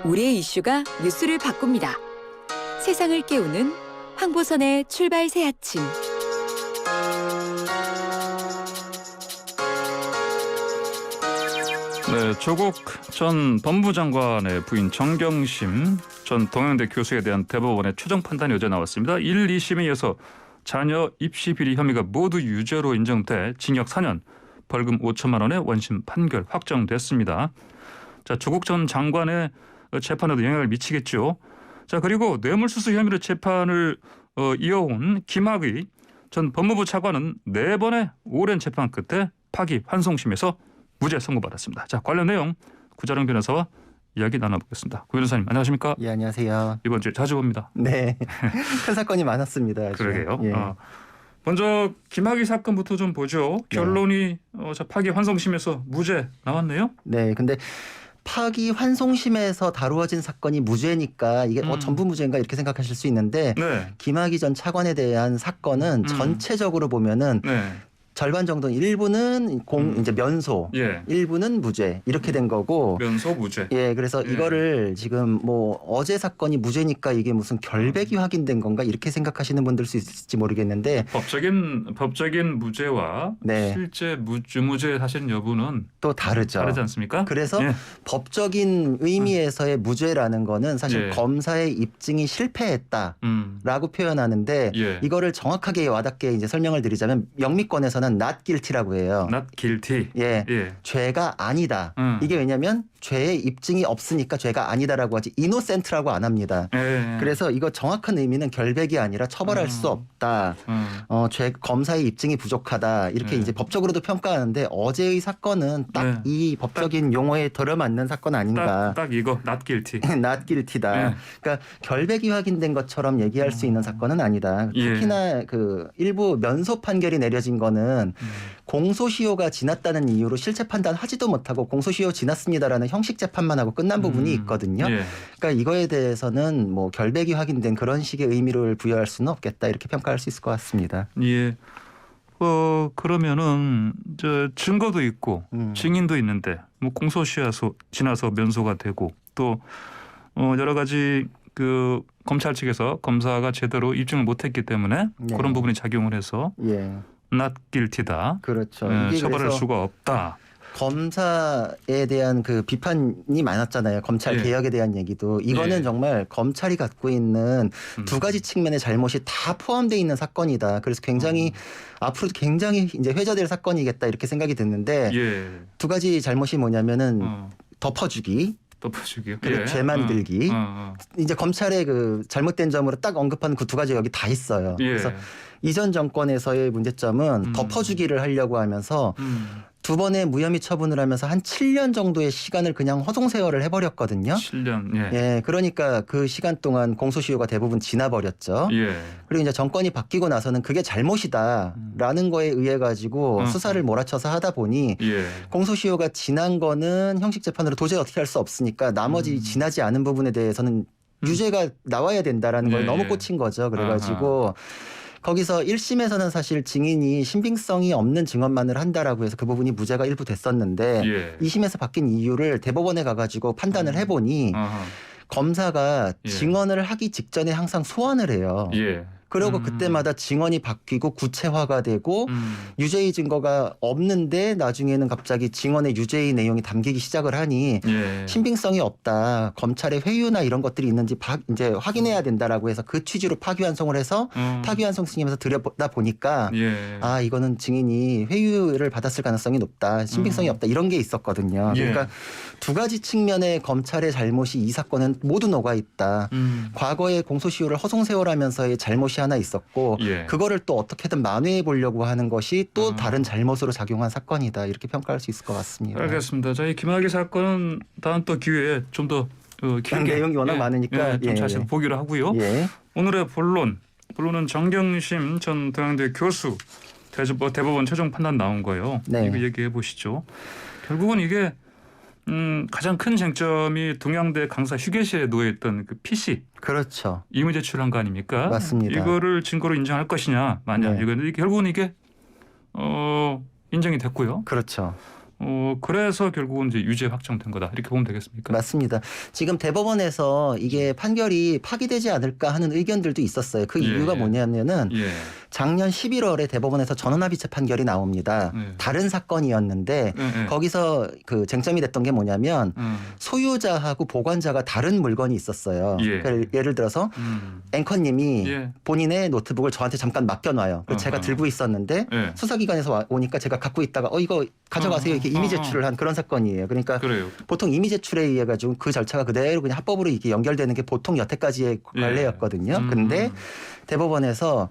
우리의 이슈가 뉴스를 바꿉니다. 세상을 깨우는 황보선의 출발 새 아침. 네, 조국 전 법무장관의 부인 정경심 전 동양대 교수에 대한 대법원의 최종 판단이 어제 나왔습니다. 1, 2심에 이어서 자녀 입시 비리 혐의가 모두 유죄로 인정돼 징역 4년, 벌금 5천만 원의 원심 판결 확정됐습니다. 자, 조국 전 장관의 재판에도 영향을 미치겠죠. 자, 그리고 뇌물수수 혐의로 재판을 이어온 김학의 전 법무부 차관은 4번의 오랜 재판 끝에 파기환송심에서 무죄 선고받았습니다. 자, 관련 내용 구자룡 변호사와 이야기 나눠보겠습니다. 구 변호사님 안녕하십니까? 예, 안녕하세요. 이번 주에 자주 봅니다. 네, 큰 사건이 많았습니다. 아주. 그러게요. 예. 먼저 김학의 사건부터 좀 보죠. 결론이 파기환송심에서 무죄 나왔네요. 네, 근데 파기환송심에서 다루어진 사건이 무죄니까 이게 전부 무죄인가 이렇게 생각하실 수 있는데 네. 김학의 전 차관에 대한 사건은 전체적으로 보면은 네. 절반 정도는 일부는 이제 면소, 예. 일부는 무죄 이렇게 된 거고. 면소 무죄. 예, 그래서 예. 이거를 지금 뭐 어제 사건이 무죄니까 이게 무슨 결백이 확인된 건가 이렇게 생각하시는 분들 수 있을지 모르겠는데 법적인 무죄와 네. 실제 무죄 사실 여부는 또 다르죠. 다르지 않습니까? 그래서 예. 법적인 의미에서의 무죄라는 거는 사실 예. 검사의 입증이 실패했다라고 표현하는데 예. 이거를 정확하게 와닿게 이제 설명을 드리자면 영미권에서는 not guilty라고 해요. not guilty. 예. 예. 죄가 아니다. 이게 왜냐하면 죄의 입증이 없으니까 죄가 아니다라고 하지 innocent라고 안 합니다. 예. 그래서 이거 정확한 의미는 결백이 아니라 처벌할 수 없다. 검사의 입증이 부족하다. 이렇게 네. 이제 법적으로도 평가하는데 어제의 사건은 딱 이 법적인 용어에 들어맞는 사건 아닌가. 딱 이거 not guilty. not guilty다. 네. 그러니까 결백이 확인된 것처럼 얘기할 수 있는 사건은 아니다. 예. 특히나 그 일부 면소 판결이 내려진 거는 공소시효가 지났다는 이유로 실체 판단하지도 못하고 공소시효 지났습니다라는 형식 재판만 하고 끝난 부분이 있거든요. 예. 그러니까 이거에 대해서는 뭐 결백이 확인된 그런 식의 의미를 부여할 수는 없겠다 이렇게 평가할 수 있을 것 같습니다. 예. 그러면은 증거도 있고 증인도 있는데 뭐 공소시효 지나서 면소가 되고 또 여러 가지 그 검찰 측에서 검사가 제대로 입증을 못했기 때문에 네. 그런 부분이 작용을 해서 예, not guilty다. 그렇죠. 이게 처벌할 그래서 수가 없다. 검사에 대한 그 비판이 많았잖아요. 검찰 예. 개혁에 대한 얘기도 이거는 예. 정말 검찰이 갖고 있는 두 가지 측면의 잘못이 다 포함되어 있는 사건이다. 그래서 굉장히 앞으로도 굉장히 이제 회자될 사건이겠다 이렇게 생각이 드는데 예. 두 가지 잘못이 뭐냐면은 덮어주기. 덮어주기요. 그리고 죄 만들기. 이제 검찰의 그 잘못된 점으로 딱 언급한 그 두 가지 여기 다 있어요. 예. 그래서 이전 정권에서의 문제점은 덮어주기를 하려고 하면서 두 번의 무혐의 처분을 하면서 한 7년 정도의 시간을 그냥 허송세월을 해버렸거든요. 7년. 예. 예, 그러니까 그 시간 동안 공소시효가 대부분 지나버렸죠. 예. 그리고 이제 정권이 바뀌고 나서는 그게 잘못이다라는 거에 의해 가지고 수사를 몰아쳐서 하다 보니 예. 공소시효가 지난 거는 형식 재판으로 도저히 어떻게 할 수 없으니까 나머지 지나지 않은 부분에 대해서는 유죄가 나와야 된다라는 걸 예, 너무 예. 꽂힌 거죠. 그래가지고 거기서 1심에서는 사실 증인이 신빙성이 없는 증언만을 한다라고 해서 그 부분이 무죄가 일부 됐었는데 예. 2심에서 바뀐 이유를 대법원에 가가지고 판단을 해보니 검사가 예. 증언을 하기 직전에 항상 소환을 해요. 예. 그리고 그때마다 증언이 바뀌고 구체화가 되고 유죄의 증거가 없는데 나중에는 갑자기 증언의 유죄의 내용이 담기기 시작을 하니 예. 신빙성이 없다. 검찰의 회유나 이런 것들이 있는지 이제 확인해야 된다라고 해서 그 취지로 파기환송을 해서 파기환송 승인에서 들여다 보니까 예. 아 이거는 증인이 회유를 받았을 가능성이 높다. 신빙성이 없다. 이런 게 있었거든요. 예. 그러니까 두 가지 측면의 검찰의 잘못이 이 사건은 모두 녹아 있다. 과거에 공소시효를 허송세월하면서의 잘못이 하나 있었고 예. 그거를 또 어떻게든 만회해 보려고 하는 것이 또 다른 잘못으로 작용한 사건이다. 이렇게 평가할 수 있을 것 같습니다. 알겠습니다. 저희 김학의 사건은 다음 또 기회에 좀 더 길게 내용이 워낙 많으니까 좀 자세히 보기로 하고요. 예. 오늘의 본론은 정경심 전 동양대 교수 대법원 최종 판단 나온 거예요. 네. 이거 얘기해 보시죠. 결국은 이게 가장 큰 쟁점이 동양대 강사 휴게실에 놓여있던 그 PC 그렇죠. 임의 제출한 거 아닙니까? 맞습니다. 이거를 증거로 인정할 것이냐 마냐 네. 이거 결국은 이게 인정이 됐고요. 그렇죠. 그래서 결국은 이제 유죄 확정된 거다 이렇게 보면 되겠습니까? 맞습니다. 지금 대법원에서 이게 판결이 파기되지 않을까 하는 의견들도 있었어요. 그 이유가 뭐냐면은 예. 작년 11월에 대법원에서 전원합의체 판결이 나옵니다. 예. 다른 사건이었는데 예. 거기서 그 쟁점이 됐던 게 뭐냐면 소유자하고 보관자가 다른 물건이 있었어요. 예. 그러니까 예를 들어서 앵커님이 예. 본인의 노트북을 저한테 잠깐 맡겨놔요. 그래서 제가 들고 있었는데 예. 수사기관에서 오니까 제가 갖고 있다가 이거 가져가세요 이렇게 이미 제출을 한 그런 사건이에요. 그러니까 그래요. 보통 이미 제출에 의해 가지고 그 절차가 그대로 그냥 합법으로 이게 연결되는 게 보통 여태까지의 관례였거든요. 근데 대법원에서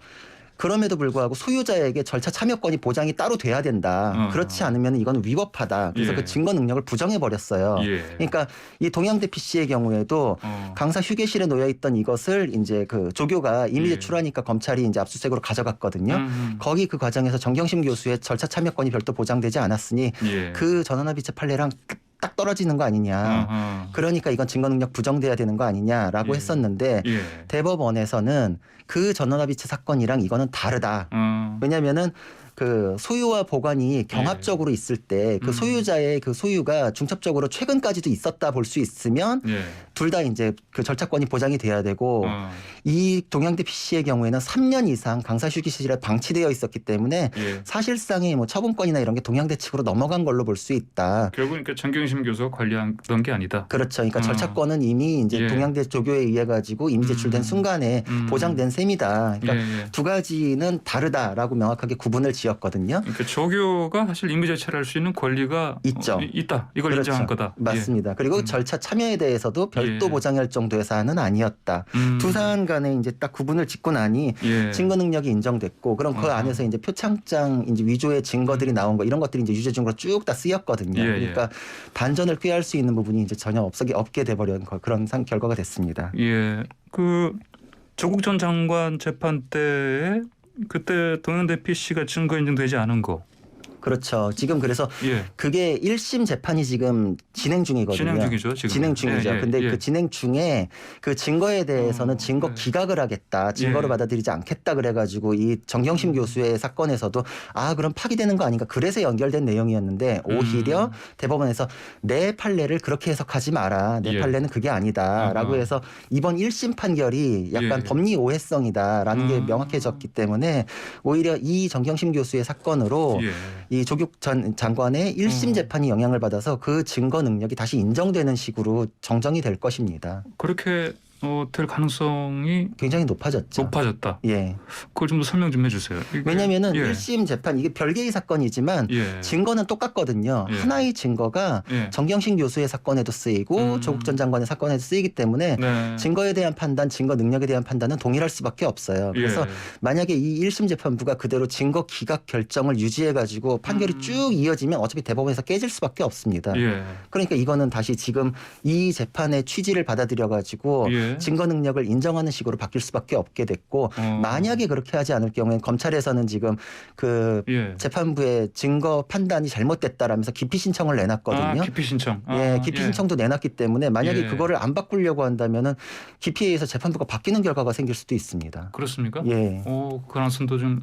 그럼에도 불구하고 소유자에게 절차 참여권이 보장이 따로 돼야 된다. 그렇지 않으면 이건 위법하다. 그래서 예. 그 증거 능력을 부정해 버렸어요. 예. 그러니까 이 동양대 PC의 경우에도 강사 휴게실에 놓여 있던 이것을 이제 그 조교가 이미 예. 제출하니까 검찰이 이제 압수수색으로 가져갔거든요. 거기 그 과정에서 정경심 교수의 절차 참여권이 별도 보장되지 않았으니 예. 그 전원합의체 판례랑 딱 떨어지는 거 아니냐. 그러니까 이건 증거 능력 부정돼야 되는 거 아니냐라고 예. 했었는데 예. 대법원에서는 그 전원합의체 사건이랑 이거는 다르다. 왜냐면은 그 소유와 보관이 경합적으로 있을 때 그 소유자의 그 소유가 중첩적으로 최근까지도 있었다 볼 수 있으면 예. 둘 다 이제 그 절차권이 보장이 돼야 되고 이 동양대 PC의 경우에는 3년 이상 강사 휴게실에 방치되어 있었기 때문에 예. 사실상의 뭐 처분권이나 이런 게 동양대 측으로 넘어간 걸로 볼 수 있다. 결국은 그러니까 정경심 교수가 관리하던 게 아니다. 그렇죠. 그러니까 절차권은 이미 이제 예. 동양대 조교에 의해 가지고 이미 제출된 순간에 보장된 셈이다. 그러니까 예. 두 가지는 다르다라고 명확하게 구분을 지었거든요. 그러니까 조교가 사실 임의 제출할 수 있는 권리가 있죠. 있다. 이걸 그렇죠. 인정한 거다. 맞습니다. 그리고 절차 참여에 대해서도 별도 예. 보장할 정도의 사안은 아니었다. 두 사안 간에 이제 딱 구분을 짓고 나니 예. 증거 능력이 인정됐고 그럼 그 안에서 이제 표창장 이제 위조의 증거들이 나온 거 이런 것들이 이제 유죄 증거로 쭉 다 쓰였거든요. 예, 그러니까 반전을 꾀할 수 있는 부분이 이제 전혀 없게 돼버린 그런 결과가 됐습니다. 예. 그 조국 전 장관 재판 때 그때 동양대 PC가 증거 인정되지 않은 거. 그렇죠. 지금 그래서 예. 그게 1심 재판이 지금 진행 중이거든요. 진행 중이죠, 지금. 진행 중이죠. 예, 예, 근데 예. 그 진행 중에 그 증거에 대해서는 증거 네. 기각을 하겠다. 증거를 예. 받아들이지 않겠다 그래가지고 이 정경심 교수의 사건에서도 그럼 파기되는 거 아닌가. 그래서 연결된 내용이었는데 오히려 대법원에서 내 판례를 그렇게 해석하지 마라. 내 예. 판례는 그게 아니다라고 해서 이번 1심 판결이 약간 예. 법리 오해성이다라는 게 명확해졌기 때문에 오히려 이 정경심 교수의 사건으로 예. 이 조국 전 장관의 1심 재판이 영향을 받아서 그 증거 능력이 다시 인정되는 식으로 정정이 될 것입니다. 그렇게 될 가능성이 굉장히 높아졌죠. 높아졌다. 예. 그걸 좀 더 설명 좀 해주세요. 왜냐하면은 예. 1심 재판 이게 별개의 사건이지만 예. 증거는 똑같거든요. 예. 하나의 증거가 예. 정경심 교수의 사건에도 쓰이고 조국 전 장관의 사건에도 쓰이기 때문에 네. 증거에 대한 판단, 증거 능력에 대한 판단은 동일할 수밖에 없어요. 그래서 예. 만약에 이 1심 재판부가 그대로 증거 기각 결정을 유지해가지고 판결이 쭉 이어지면 어차피 대법원에서 깨질 수밖에 없습니다. 예. 그러니까 이거는 다시 지금 이 재판의 취지를 받아들여가지고 예. 증거 능력을 인정하는 식으로 바뀔 수밖에 없게 됐고 만약에 그렇게 하지 않을 경우에는 검찰에서는 지금 그 예. 재판부의 증거 판단이 잘못됐다라면서 기피 신청을 내놨거든요. 기피 신청. 예, 기피 신청도 내놨기 때문에 만약에 예. 그거를 안 바꾸려고 한다면은 기피에 의해서 재판부가 바뀌는 결과가 생길 수도 있습니다. 그렇습니까? 예. 그 가능성도 좀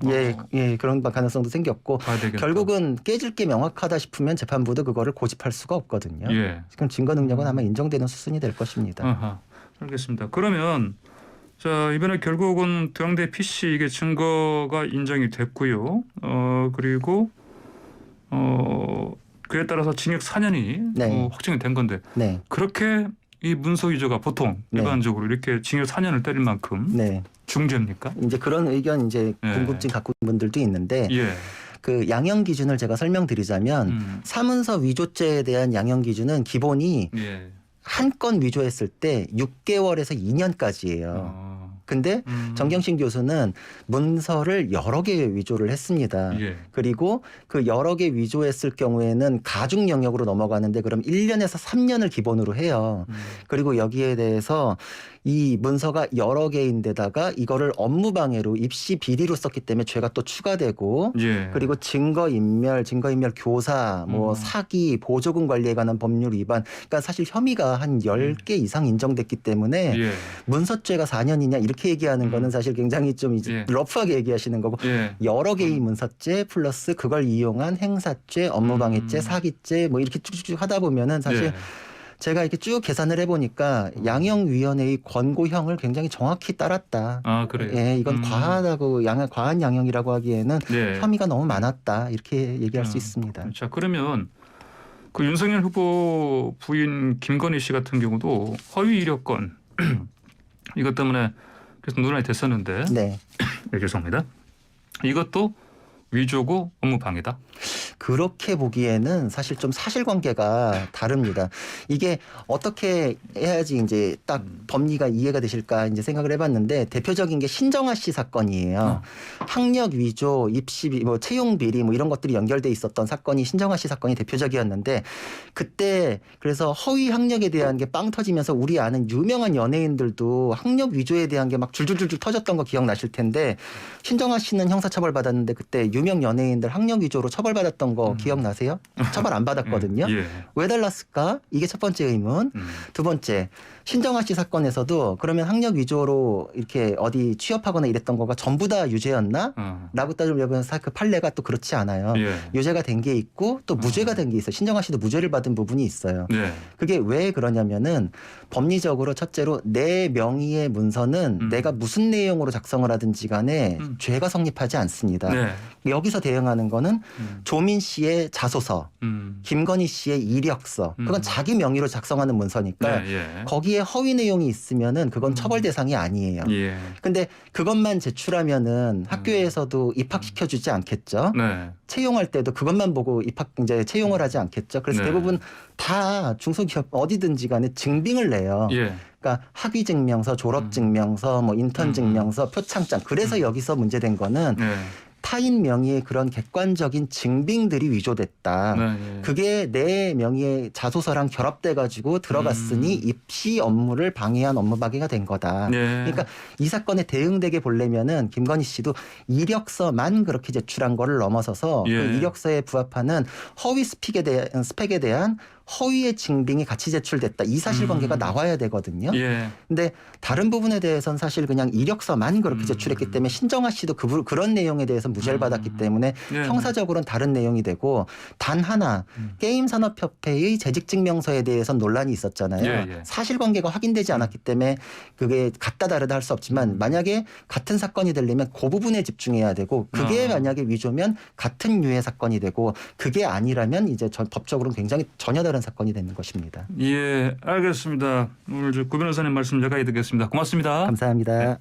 예, 그런 가능성도 생겼고 봐야 되겠다. 결국은 깨질 게 명확하다 싶으면 재판부도 그거를 고집할 수가 없거든요. 예. 지금 증거 능력은 아마 인정되는 수순이 될 것입니다. 아하. 알겠습니다. 그러면 자 이번에 결국은 동양대 PC 이게 증거가 인정이 됐고요. 그리고 그에 따라서 징역 4년이 네. 확정이 된 건데 네, 그렇게 이 문서 위조가 보통 네. 일반적으로 이렇게 징역 4년을 때릴 만큼 네. 중죄입니까? 이제 그런 의견 이제 예. 궁금증 갖고 있는 분들도 있는데 예. 그 양형 기준을 제가 설명드리자면 사문서 위조죄에 대한 양형 기준은 기본이 예. 한 건 위조했을 때 6개월에서 2년까지예요. 근데 정경심 교수는 문서를 여러 개 위조를 했습니다. 예. 그리고 그 여러 개 위조했을 경우에는 가중 영역으로 넘어가는데 그럼 1년에서 3년을 기본으로 해요. 그리고 여기에 대해서 이 문서가 여러 개인데다가 이거를 업무방해로 입시 비리로 썼기 때문에 죄가 또 추가되고 예. 그리고 증거인멸 교사, 뭐 사기, 보조금 관리에 관한 법률 위반 그러니까 사실 혐의가 한 10개 이상 인정됐기 때문에 예. 문서죄가 4년이냐 이렇게 이렇게 얘기하는 거는 사실 굉장히 좀 이제 예. 러프하게 얘기하시는 거고 예. 여러 개의 문서죄 플러스 그걸 이용한 행사죄, 업무방해죄, 사기죄 뭐 이렇게 쭉쭉 하다 보면은 사실 예. 제가 이렇게 쭉 계산을 해보니까 양형위원회의 권고형을 굉장히 정확히 따랐다. 아 그래요. 예, 이건 과하다고 과한 양형이라고 하기에는 네. 혐의가 너무 많았다 이렇게 얘기할 수 있습니다. 자 그러면 그 윤석열 후보 부인 김건희 씨 같은 경우도 허위 이력건 이것 때문에 계속 논란이 됐었는데 네. 네, 죄송합니다. 이것도 위조고 업무 방해다. 그렇게 보기에는 사실 좀 사실관계가 다릅니다. 이게 어떻게 해야지 이제 딱 법리가 이해가 되실까 이제 생각을 해봤는데 대표적인 게 신정아 씨 사건이에요. 학력 위조, 입시 뭐 채용 비리 뭐 이런 것들이 연결돼 있었던 사건이 신정아 씨 사건이 대표적이었는데 그때 그래서 허위 학력에 대한 게 빵 터지면서 우리 아는 유명한 연예인들도 학력 위조에 대한 게 막 줄줄줄줄 터졌던 거 기억나실 텐데 신정아 씨는 형사처벌 받았는데 그때 유명 연예인들 학력 위조로 처벌받았던 거 기억나세요? 처벌 안 받았거든요. 예. 왜 달랐을까? 이게 첫 번째 의문. 두 번째, 신정아 씨 사건에서도 그러면 학력 위조로 이렇게 어디 취업하거나 이랬던 거가 전부 다 유죄였나? 라고 따지면 그 판례가 또 그렇지 않아요. 예. 유죄가 된 게 있고 또 무죄가 된 게 있어요. 신정아 씨도 무죄를 받은 부분이 있어요. 네. 그게 왜 그러냐면은 법리적으로 첫째로 내 명의의 문서는 내가 무슨 내용으로 작성을 하든지 간에 죄가 성립하지 않습니다. 네. 여기서 대응하는 거는 조민 씨의 자소서, 김건희 씨의 이력서, 그건 자기 명의로 작성하는 문서니까 네, 예. 거기에 허위 내용이 있으면은 그건 처벌 대상이 아니에요. 예. 근데 그것만 제출하면은 학교에서도 입학시켜주지 않겠죠. 네. 채용할 때도 그것만 보고 이제 채용을 하지 않겠죠. 그래서 네. 대부분 다 중소기업 어디든지 간에 증빙을 내요. 예. 그러니까 학위 증명서, 졸업 증명서, 뭐 인턴 증명서, 표창장. 그래서 여기서 문제된 거는 네. 타인 명의의 그런 객관적인 증빙들이 위조됐다. 네. 예. 그게 내 명의의 자소서랑 결합돼 가지고 들어갔으니 입시 업무를 방해한 업무 방해가 된 거다. 네. 그러니까 이 사건에 대응되게 보려면은 김건희 씨도 이력서만 그렇게 제출한 거를 넘어서서 예. 그 이력서에 부합하는 허위 스펙에 대한 허위의 증빙이 같이 제출됐다. 이 사실관계가 나와야 되거든요. 예. 근데 다른 부분에 대해서는 사실 그냥 이력서만 그렇게 제출했기 때문에 신정아 씨도 그런 내용에 대해서 무죄를 받았기 때문에 예. 형사적으로는 다른 내용이 되고 단 하나 게임산업협회의 재직증명서에 대해서는 논란이 있었잖아요. 예, 예. 사실관계가 확인되지 않았기 때문에 그게 같다 다르다 할 수 없지만 만약에 같은 사건이 되려면 그 부분에 집중해야 되고 그게 만약에 위조면 같은 유의 사건이 되고 그게 아니라면 이제 법적으로는 굉장히 전혀 다른 사건이 되는 것입니다. 예, 알겠습니다. 오늘 구 변호사님 말씀 여기까지 듣겠습니다. 고맙습니다. 감사합니다. 네.